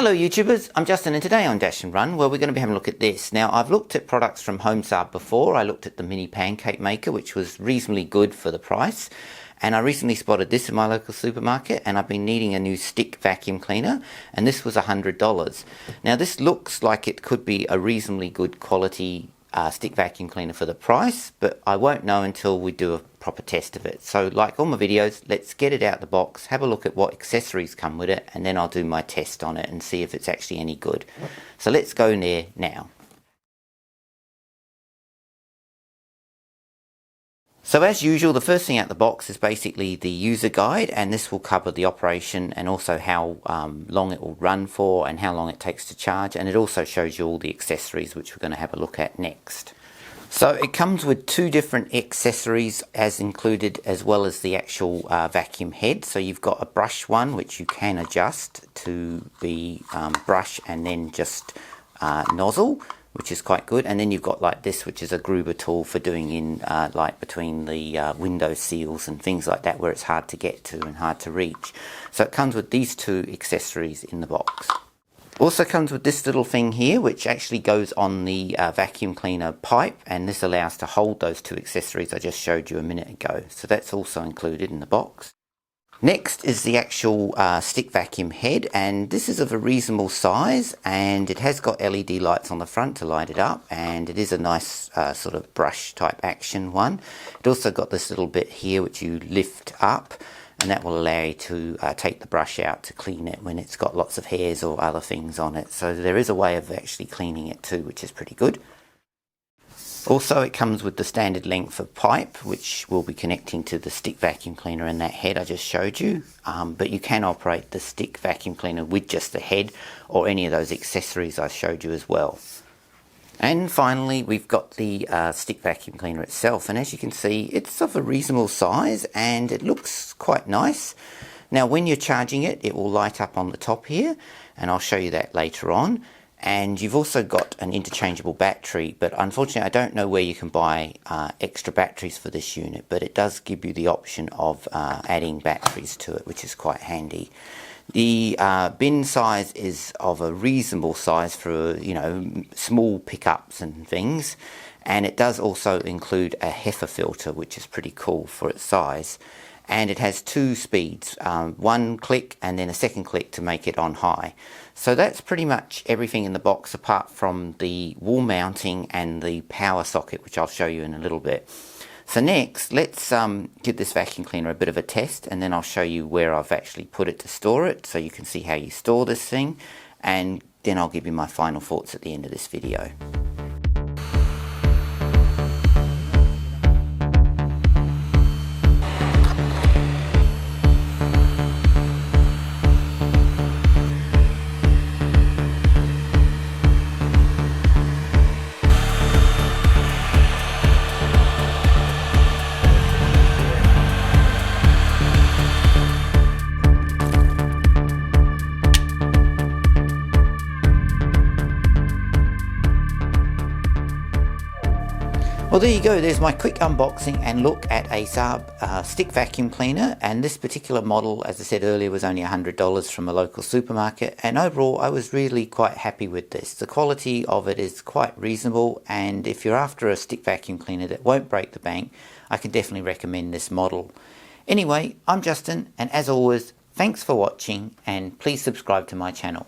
Hello YouTubers, I'm Justin and today on Dashandrun, well, we're going to be having a look at this. Now I've looked at products from Saba before. I looked at the mini pancake maker, which was reasonably good for the price, and I recently spotted this in my local supermarket, and I've been needing a new stick vacuum cleaner, and this was $100. Now this looks like it could be a reasonably good quality stick vacuum cleaner for the price, but I won't know until we do a proper test of it. So like all my videos, let's get it out the box, have a look at what accessories come with it, and then I'll do my test on it and see if it's actually any good. So let's go there now. So as usual, the first thing out the box is basically the user guide, and this will cover the operation and also how long it will run for and how long it takes to charge, and it also shows you all the accessories, which we're going to have a look at next. So it comes with two different accessories as included, as well as the actual vacuum head. So you've got a brush one, which you can adjust to be brush and then just nozzle, which is quite good. And then you've got like this, which is a groover tool for doing in like between the window seals and things like that, where it's hard to get to and hard to reach. So it comes with these two accessories in the box. Also comes with this little thing here, which actually goes on the vacuum cleaner pipe, and this allows to hold those two accessories I just showed you a minute ago. So that's also included in the box. Next is the actual stick vacuum head, and this is of a reasonable size, and it has got LED lights on the front to light it up, and it is a nice sort of brush type action one. It also got this little bit here which you lift up, and that will allow you to take the brush out to clean it when it's got lots of hairs or other things on it. So there is a way of actually cleaning it too, which is pretty good. Also, it comes with the standard length of pipe, which will be connecting to the stick vacuum cleaner and that head I just showed you. But you can operate the stick vacuum cleaner with just the head or any of those accessories I showed you as well. And finally, we've got the stick vacuum cleaner itself, and as you can see, it's of a reasonable size and it looks quite nice. Now when you're charging it, it will light up on the top here, and I'll show you that later on. And you've also got an interchangeable battery, but unfortunately I don't know where you can buy extra batteries for this unit, but it does give you the option of adding batteries to it, which is quite handy. The bin size is of a reasonable size for, you know, small pickups and things, and it does also include a HEPA filter, which is pretty cool for its size. And it has two speeds, one click and then a second click to make it on high. So that's pretty much everything in the box apart from the wall mounting and the power socket, which I'll show you in a little bit. So next, let's give this vacuum cleaner a bit of a test, and then I'll show you where I've actually put it to store it, so you can see how you store this thing, and then I'll give you my final thoughts at the end of this video. Well, there you go, there's my quick unboxing and look at a Saba stick vacuum cleaner, and this particular model, as I said earlier, was only $100 from a local supermarket, and overall I was really quite happy with this. The quality of it is quite reasonable, and if you're after a stick vacuum cleaner that won't break the bank, I can definitely recommend this model. Anyway, I'm Justin, and as always, thanks for watching, and please subscribe to my channel.